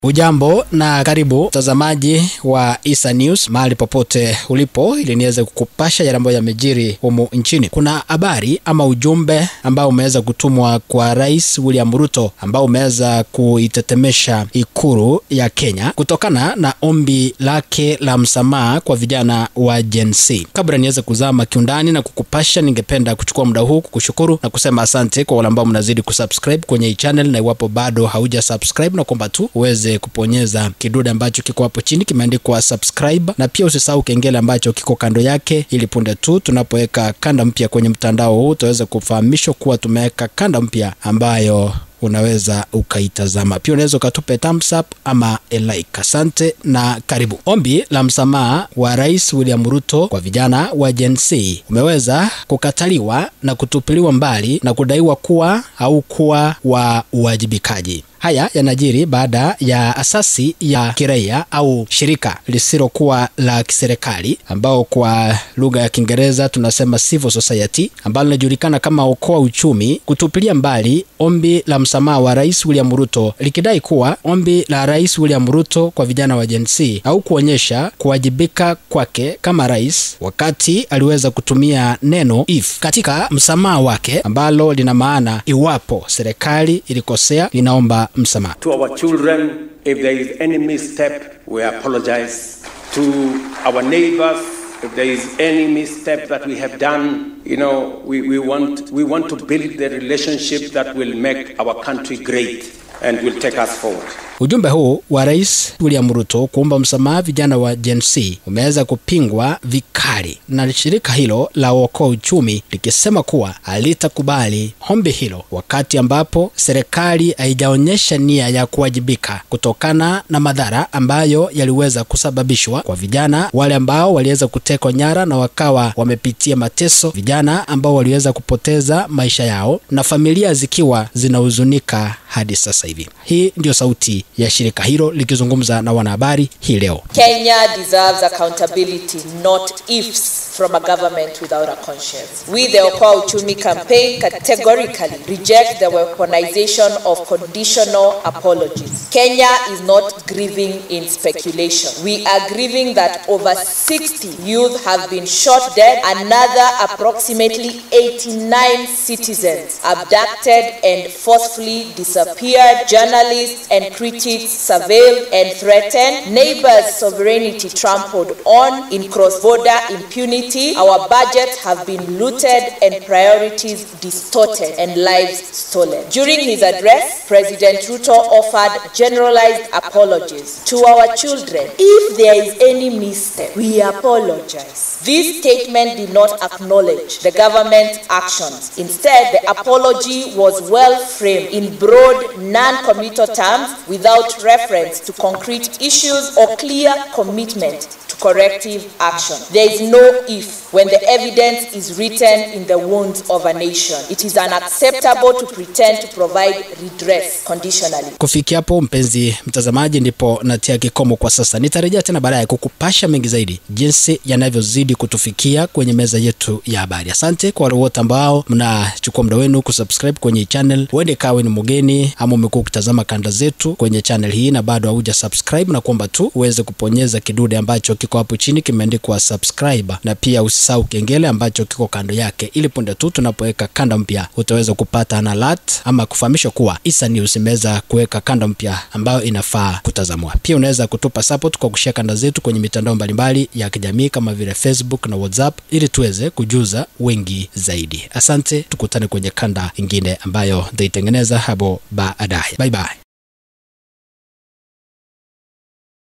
Ujambo na karibu mtazamaji wa Issa News mahali popote ulipo, ili niweze kukupasha yale ambayo yamejiri humu nchini. Kuna habari ama ujumbe ambao umeweza kutumwa kwa Rais William Ruto ambao umeweza kuitetemesha Ikulu ya Kenya kutokana na ombi lake la msamaha kwa vijana wa Gen Z. Kabla niweze kuzama kiundani na kukupasha, ningependa kuchukua muda huu kukushukuru na kusema asante kwa wale ambao mnazidi kusubscribe kwenye hii channel, na iwapo bado hauja subscribe na kuomba tu uweze kuponyeza kidude ambacho kiko hapo chini kimeandikwa subscribe, na pia usisahau kengele ambacho kiko kando yake, ili punde tu tunapoweka kanda mpya kwenye mtandao huu utaweza kufahamishwa kuwa tumeweka kanda mpya ambayo unaweza ukaitazama. Pia unaweza ukatupe thumbs up ama a like. Asante na karibu. Ombi la msamaha wa Rais William Ruto kwa vijana wa Gen Z umeweza kukataliwa na kutupiliwa mbali na kudaiwa kuwa haukuwa wa uwajibikaji. Haya yanajiri baada ya asasi ya kiraia au shirika lisilokuwa la kiserikali ambao kwa lugha ya Kiingereza tunasema civil society, ambalo linajulikana kama Okoa Uchumi, kutupilia mbali ombi la msamaha wa Rais William Ruto, likidai kuwa ombi la Rais William Ruto kwa vijana wa Gen Z au kuonyesha kuwajibika kwake kama rais, wakati aliweza kutumia neno if katika msamaha wake, ambalo lina maana iwapo serikali ilikosea linaomba msamaha. To our children, if there is any misstep, we apologize. To our neighbors, if there is any misstep that we have done, we want to build the relationship that will make our country great and will take us forward. Ujumbe huu wa Rais William Ruto kuomba msamaha vijana wa Gen Z umeweza kupingwa vikali na shirika hilo la Okoa Uchumi, likisema kuwa halitakubali ombi hilo wakati ambapo serikali haijaonyesha nia ya kuwajibika kutokana na madhara ambayo yaliweza kusababishwa kwa vijana wale ambao waliweza kutekwa nyara na wakawa wamepitia mateso, vijana ambao waliweza kupoteza maisha yao na familia zikiwa zinahuzunika hadi sasa hivi. Hii ndio sauti ya shirika hilo likizungumza na wanahabari hii leo. Kenya deserves accountability, not ifs from a government without a conscience. We, the Okoa Uchumi campaign, categorically reject the weaponization of conditional apologies. Kenya is not grieving in speculation. We are grieving that over 60 youth have been shot dead, another approximately 89 citizens abducted and forcefully disappeared, journalists and critics surveilled and threatened, neighbors' sovereignty trampled on in cross-border impunity. Our budgets have been looted and priorities distorted and lives stolen. During his address, President Ruto offered generalized apologies to our children. If there is any mistake, we apologize. This statement did not acknowledge the government's actions. Instead, the apology was well framed in broad, non-committal terms without reference to concrete issues or clear commitment to corrective action. There is no if when the evidence is written in the wounds of a nation. It is unacceptable to pretend to provide redress conditionally. Kufikia hapo mpenzi mtazamaji, ndipo natia kikomo kwa sasa. Nitarejea tena baadaye kukupasha mengi zaidi jinsi yanavyozidi kutufikia kwenye meza yetu ya habari. Asante kwa wale wote ambao mnachukua muda wenu kusubscribe kwenye channel. Uende kawe ni mgeni ama umekuwa ukitazama kanda zetu kwenye channel hii na bado hauja subscribe, na kuomba tu uweze kuponyeza kidude ambacho kiko hapo chini kimeandikwa subscribe, na pia usisahau kengele ambacho kiko kando yake, ili punde tu tunapoweka kanda mpya utaweza kupata an alert ama kufahamishwa kuwa Issa News imeweza kuweka kanda mpya ambayo inafaa kutazamwa. Pia unaweza kutupa support kwa kushare kanda zetu kwenye mitandao mbalimbali ya kijamii kama vile Facebook na WhatsApp, ili tuweze kujuza wengi zaidi. Asante, tukutane kwenye kanda nyingine ambayo nitaitengeneza hapo baadaye. Bye bye.